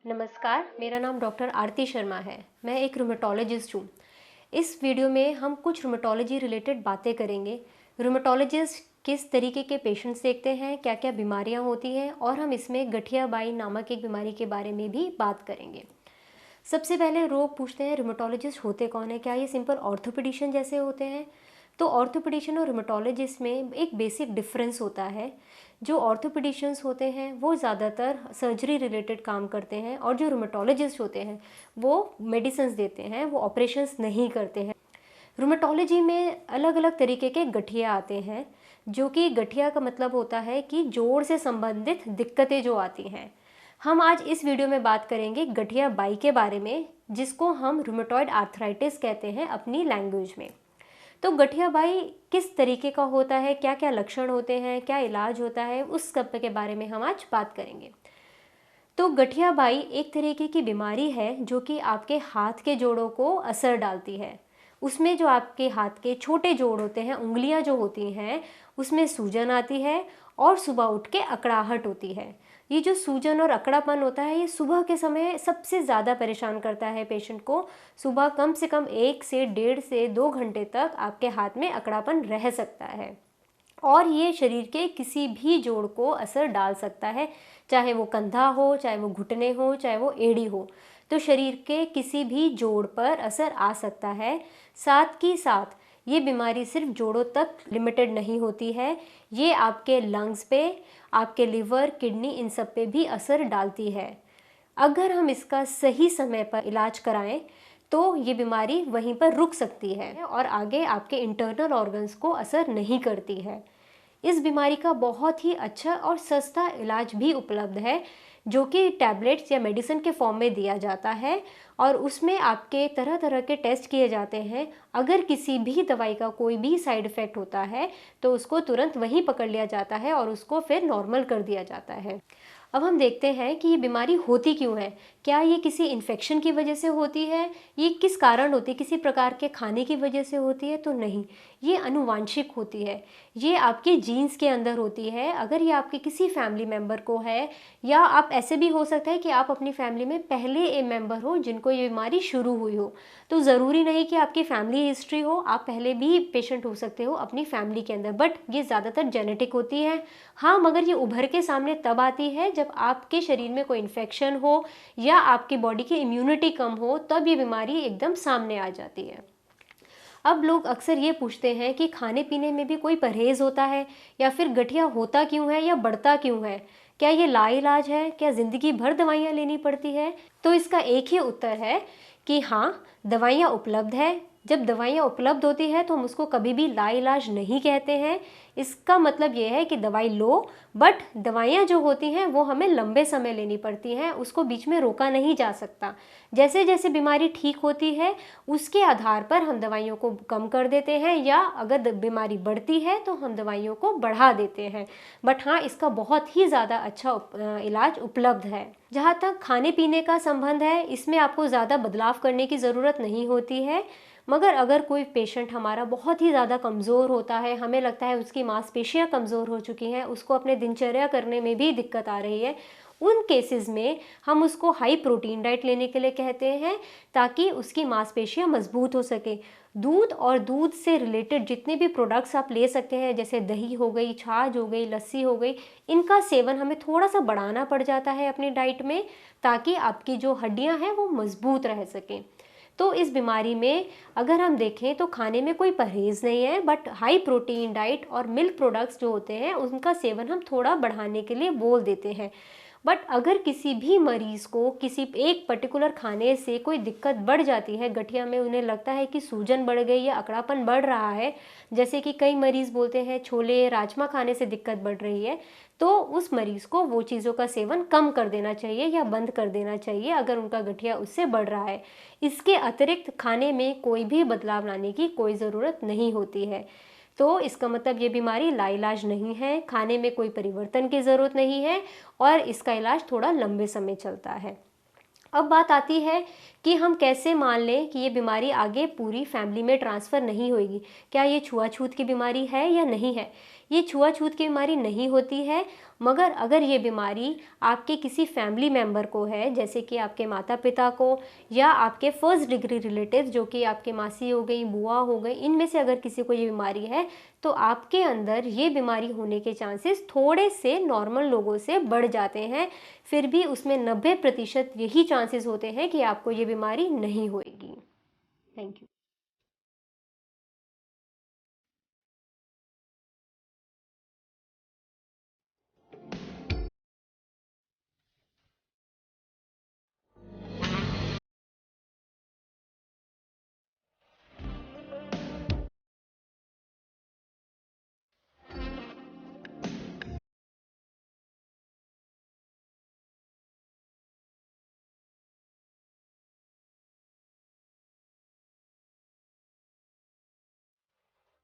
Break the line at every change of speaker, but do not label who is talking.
नमस्कार, मेरा नाम डॉक्टर आरती शर्मा है। मैं एक रूमेटोलॉजिस्ट हूँ। इस वीडियो में हम कुछ रूमेटोलॉजी रिलेटेड बातें करेंगे। रूमेटोलॉजिस्ट किस तरीके के पेशेंट्स देखते हैं, क्या क्या बीमारियाँ होती हैं, और हम इसमें गठिया बाई नामक एक बीमारी के बारे में भी बात करेंगे। सबसे पहले लोग पूछते हैं रूमेटोलॉजिस्ट होते कौन है, क्या ये सिंपल ऑर्थोपेडिशियन जैसे होते हैं? तो ऑर्थोपेडिशियन और रूमेटोलॉजिस्ट में एक बेसिक डिफरेंस होता है। जो ऑर्थोपेडिशियंस होते हैं वो ज़्यादातर सर्जरी रिलेटेड काम करते हैं, और जो रूमेटोलॉजिस्ट होते हैं वो मेडिसिन्स देते हैं, वो ऑपरेशंस नहीं करते हैं। रूमेटोलॉजी में अलग अलग तरीके के गठिया आते हैं, जो कि गठिया का मतलब होता है कि जोड़ से संबंधित दिक्कतें जो आती हैं। हम आज इस वीडियो में बात करेंगे गठिया बाई के बारे में, जिसको हम रूमेटॉइड आर्थराइटिस कहते हैं अपनी लैंग्वेज में। तो गठिया बाई किस तरीके का होता है, क्या क्या लक्षण होते हैं, क्या इलाज होता है, उस सब के बारे में हम आज बात करेंगे। तो गठिया बाई एक तरीके की बीमारी है जो कि आपके हाथ के जोड़ों को असर डालती है। उसमें जो आपके हाथ के छोटे जोड़ होते हैं, उंगलियां जो होती हैं, उसमें सूजन आती है और सुबह उठ के अकड़ाहट होती है। ये जो सूजन और अकड़ापन होता है, ये सुबह के समय सबसे ज़्यादा परेशान करता है पेशेंट को। सुबह कम से कम 1 से 1.5 से 2 घंटे तक आपके हाथ में अकड़ापन रह सकता है, और ये शरीर के किसी भी जोड़ को असर डाल सकता है, चाहे वो कंधा हो, चाहे वो घुटने हो, चाहे वो एड़ी हो। तो शरीर के किसी भी जोड़ पर असर आ सकता है। साथ ही साथ ये बीमारी सिर्फ जोड़ों तक लिमिटेड नहीं होती है, ये आपके लंग्स पे, आपके लिवर, किडनी, इन सब पे भी असर डालती है। अगर हम इसका सही समय पर इलाज कराएं तो ये बीमारी वहीं पर रुक सकती है और आगे आपके इंटरनल ऑर्गन्स को असर नहीं करती है। इस बीमारी का बहुत ही अच्छा और सस्ता इलाज भी उपलब्ध है, जो कि टैबलेट्स या मेडिसिन के फॉर्म में दिया जाता है, और उसमें आपके तरह तरह के टेस्ट किए जाते हैं। अगर किसी भी दवाई का कोई भी साइड इफ़ेक्ट होता है तो उसको तुरंत वहीं पकड़ लिया जाता है और उसको फिर नॉर्मल कर दिया जाता है। अब हम देखते हैं कि ये बीमारी होती क्यों है। क्या ये किसी इन्फेक्शन की वजह से होती है, ये किस कारण होती है, किसी प्रकार के खाने की वजह से होती है? तो नहीं, ये आनुवांशिक होती है। ये आपके जीन्स के अंदर होती है। अगर ये आपके किसी फैमिली मेम्बर को है, या आप ऐसे भी हो सकता है कि आप अपनी फैमिली में पहले एक मेम्बर हो जिनको ये बीमारी शुरू हुई हो, तो ज़रूरी नहीं कि आपकी फैमिली हिस्ट्री हो, आप पहले भी पेशेंट हो सकते हो अपनी फैमिली के अंदर, बट ये ज़्यादातर जेनेटिक होती है। हाँ, मगर ये उभर के सामने तब आती है जब आपके शरीर में कोई इन्फेक्शन हो या आपकी बॉडी की इम्यूनिटी कम हो, तब ये बीमारी एकदम सामने आ जाती है। अब लोग अक्सर ये पूछते हैं कि खाने पीने में भी कोई परहेज़ होता है, या फिर गठिया होता क्यों है या बढ़ता क्यों है? क्या ये लाइलाज है? क्या ज़िंदगी भर दवाइयाँ लेनी पड़ती है? तो इसका एक ही उत्तर है कि हाँ, दवाइयाँ उपलब्ध है। जब दवाइयाँ उपलब्ध होती है तो हम उसको कभी भी लाइलाज नहीं कहते हैं। इसका मतलब ये है कि दवाई लो, बट दवाइयाँ जो होती हैं वो हमें लंबे समय लेनी पड़ती हैं, उसको बीच में रोका नहीं जा सकता। जैसे जैसे बीमारी ठीक होती है उसके आधार पर हम दवाइयों को कम कर देते हैं, या अगर बीमारी बढ़ती है तो हम दवाइयों को बढ़ा देते हैं। बट हाँ, इसका बहुत ही ज़्यादा अच्छा इलाज उपलब्ध है। जहाँ तक खाने पीने का संबंध है, इसमें आपको ज़्यादा बदलाव करने की ज़रूरत नहीं होती है। मगर अगर कोई पेशेंट हमारा बहुत ही ज़्यादा कमज़ोर होता है, हमें लगता है उसकी मांसपेशियां कमज़ोर हो चुकी हैं, उसको अपने दिनचर्या करने में भी दिक्कत आ रही है, उन केसेस में हम उसको हाई प्रोटीन डाइट लेने के लिए कहते हैं, ताकि उसकी मांसपेशियां मजबूत हो सके। दूध और दूध से रिलेटेड जितने भी प्रोडक्ट्स आप ले सकते हैं, जैसे दही हो गई, छाछ हो गई, लस्सी हो गई, इनका सेवन हमें थोड़ा सा बढ़ाना पड़ जाता है अपनी डाइट में, ताकि आपकी जो हड्डियां हैं वो मजबूत रह सकें। तो इस बीमारी में अगर हम देखें तो खाने में कोई परहेज़ नहीं है, बट हाई प्रोटीन डाइट और मिल्क प्रोडक्ट्स जो होते हैं उनका सेवन हम थोड़ा बढ़ाने के लिए बोल देते हैं। बट अगर किसी भी मरीज़ को किसी एक पर्टिकुलर खाने से कोई दिक्कत बढ़ जाती है गठिया में, उन्हें लगता है कि सूजन बढ़ गई या अकड़ापन बढ़ रहा है, जैसे कि कई मरीज़ बोलते हैं छोले राजमा खाने से दिक्कत बढ़ रही है, तो उस मरीज़ को वो चीज़ों का सेवन कम कर देना चाहिए या बंद कर देना चाहिए अगर उनका गठिया उससे बढ़ रहा है। इसके अतिरिक्त खाने में कोई भी बदलाव लाने की कोई ज़रूरत नहीं होती है। तो इसका मतलब ये बीमारी लाइलाज नहीं है, खाने में कोई परिवर्तन की ज़रूरत नहीं है, और इसका इलाज थोड़ा लंबे समय चलता है। अब बात आती है कि हम कैसे मान लें कि ये बीमारी आगे पूरी फैमिली में ट्रांसफ़र नहीं होगी। क्या ये छुआछूत की बीमारी है या नहीं है? ये छुआछूत की बीमारी नहीं होती है, मगर अगर ये बीमारी आपके किसी फैमिली मेम्बर को है, जैसे कि आपके माता पिता को या आपके फर्स्ट डिग्री रिलेटिव जो कि आपके मासी हो गई, बुआ हो गई, इनमें से अगर किसी को ये बीमारी है तो आपके अंदर ये बीमारी होने के चांसेस थोड़े से नॉर्मल लोगों से बढ़ जाते हैं। फिर भी उसमें 90% यही चांसेस होते हैं कि आपको ये बीमारी नहीं होएगी। Thank you.